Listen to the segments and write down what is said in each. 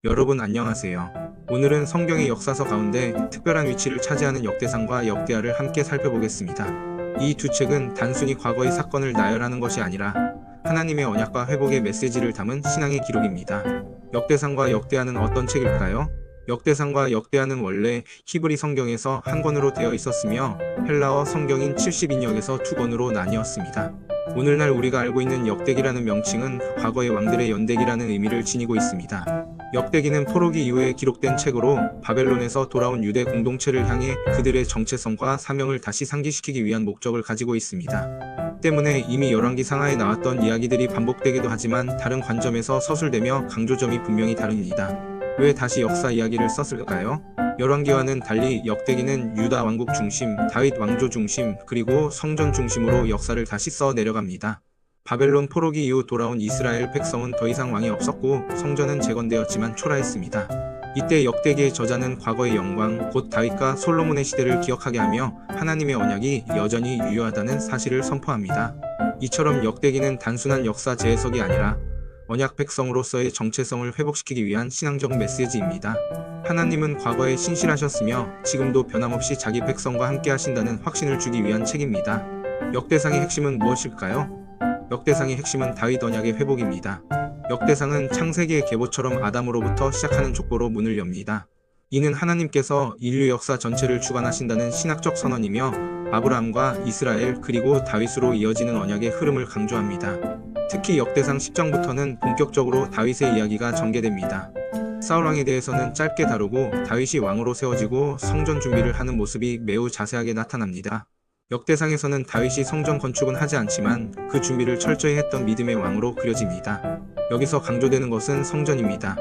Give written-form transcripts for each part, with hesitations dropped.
여러분 안녕하세요. 오늘은 성경의 역사서 가운데 특별한 위치를 차지하는 역대상과 역대하를 함께 살펴보겠습니다. 이 두 책은 단순히 과거의 사건을 나열하는 것이 아니라 하나님의 언약과 회복의 메시지를 담은 신앙의 기록입니다. 역대상과 역대하는 어떤 책일까요? 역대상과 역대하는 원래 히브리 성경에서 한 권으로 되어 있었으며 헬라어 성경인 70인역에서 두 권으로 나뉘었습니다. 오늘날 우리가 알고 있는 역대기라는 명칭은 과거의 왕들의 연대기라는 의미를 지니고 있습니다. 역대기는 포로기 이후에 기록된 책으로 바벨론에서 돌아온 유대 공동체를 향해 그들의 정체성과 사명을 다시 상기시키기 위한 목적을 가지고 있습니다. 때문에 이미 열왕기 상하에 나왔던 이야기들이 반복되기도 하지만 다른 관점에서 서술되며 강조점이 분명히 다릅니다. 왜 다시 역사 이야기를 썼을까요? 열왕기와는 달리 역대기는 유다 왕국 중심, 다윗 왕조 중심, 그리고 성전 중심으로 역사를 다시 써 내려갑니다. 바벨론 포로기 이후 돌아온 이스라엘 백성은 더 이상 왕이 없었고 성전은 재건되었지만 초라했습니다. 이때 역대기의 저자는 과거의 영광, 곧 다윗과 솔로몬의 시대를 기억하게 하며 하나님의 언약이 여전히 유효하다는 사실을 선포합니다. 이처럼 역대기는 단순한 역사 재해석이 아니라 언약 백성으로서의 정체성을 회복시키기 위한 신앙적 메시지입니다. 하나님은 과거에 신실하셨으며 지금도 변함없이 자기 백성과 함께 하신다는 확신을 주기 위한 책입니다. 역대상의 핵심은 무엇일까요? 역대상의 핵심은 다윗 언약의 회복입니다. 역대상은 창세기의 계보처럼 아담으로부터 시작하는 족보로 문을 엽니다. 이는 하나님께서 인류 역사 전체를 주관하신다는 신학적 선언이며 아브라함과 이스라엘 그리고 다윗으로 이어지는 언약의 흐름을 강조합니다. 특히 역대상 10장부터는 본격적으로 다윗의 이야기가 전개됩니다. 사울왕에 대해서는 짧게 다루고 다윗이 왕으로 세워지고 성전 준비를 하는 모습이 매우 자세하게 나타납니다. 역대상에서는 다윗이 성전 건축은 하지 않지만 그 준비를 철저히 했던 믿음의 왕으로 그려집니다. 여기서 강조되는 것은 성전입니다.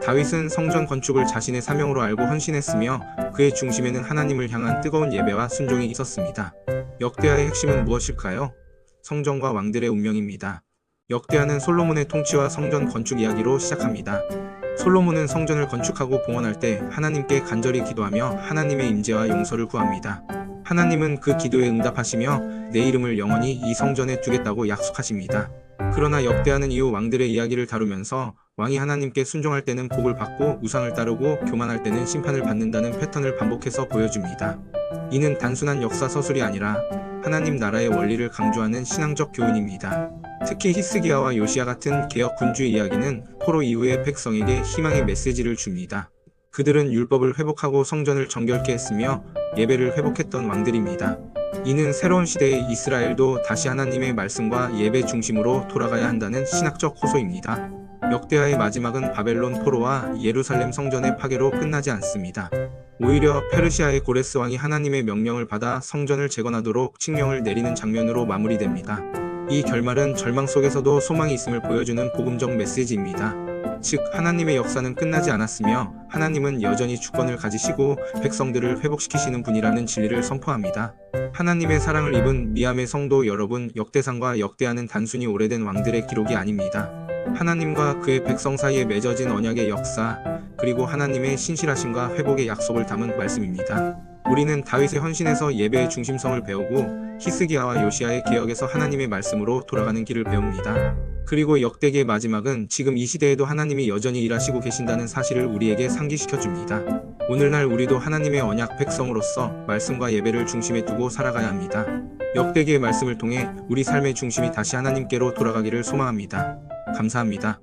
다윗은 성전 건축을 자신의 사명으로 알고 헌신했으며 그의 중심에는 하나님을 향한 뜨거운 예배와 순종이 있었습니다. 역대하의 핵심은 무엇일까요? 성전과 왕들의 운명입니다. 역대하는 솔로몬의 통치와 성전 건축 이야기로 시작합니다. 솔로몬은 성전을 건축하고 봉헌할 때 하나님께 간절히 기도하며 하나님의 임재와 용서를 구합니다. 하나님은 그 기도에 응답하시며 내 이름을 영원히 이 성전에 두겠다고 약속하십니다. 그러나 역대하는 이후 왕들의 이야기를 다루면서 왕이 하나님께 순종할 때는 복을 받고 우상을 따르고 교만할 때는 심판을 받는다는 패턴을 반복해서 보여줍니다. 이는 단순한 역사 서술이 아니라 하나님 나라의 원리를 강조하는 신앙적 교훈입니다. 특히 히스기야와 요시야 같은 개혁 군주의 이야기는 포로 이후의 백성에게 희망의 메시지를 줍니다. 그들은 율법을 회복하고 성전을 정결케 했으며 예배를 회복했던 왕들입니다. 이는 새로운 시대의 이스라엘도 다시 하나님의 말씀과 예배 중심으로 돌아가야 한다는 신학적 호소입니다. 역대하의 마지막은 바벨론 포로와 예루살렘 성전의 파괴로 끝나지 않습니다. 오히려 페르시아의 고레스 왕이 하나님의 명령을 받아 성전을 재건하도록 칙령을 내리는 장면으로 마무리됩니다. 이 결말은 절망 속에서도 소망이 있음을 보여주는 복음적 메시지입니다. 즉 하나님의 역사는 끝나지 않았으며 하나님은 여전히 주권을 가지시고 백성들을 회복시키시는 분이라는 진리를 선포합니다. 하나님의 사랑을 입은 미암의 성도 여러분, 역대상과 역대하는 단순히 오래된 왕들의 기록이 아닙니다. 하나님과 그의 백성 사이에 맺어진 언약의 역사, 그리고 하나님의 신실하심과 회복의 약속을 담은 말씀입니다. 우리는 다윗의 헌신에서 예배의 중심성을 배우고 히스기야와 요시야의 개혁에서 하나님의 말씀으로 돌아가는 길을 배웁니다. 그리고 역대기의 마지막은 지금 이 시대에도 하나님이 여전히 일하시고 계신다는 사실을 우리에게 상기시켜줍니다. 오늘날 우리도 하나님의 언약 백성으로서 말씀과 예배를 중심에 두고 살아가야 합니다. 역대기의 말씀을 통해 우리 삶의 중심이 다시 하나님께로 돌아가기를 소망합니다. 감사합니다.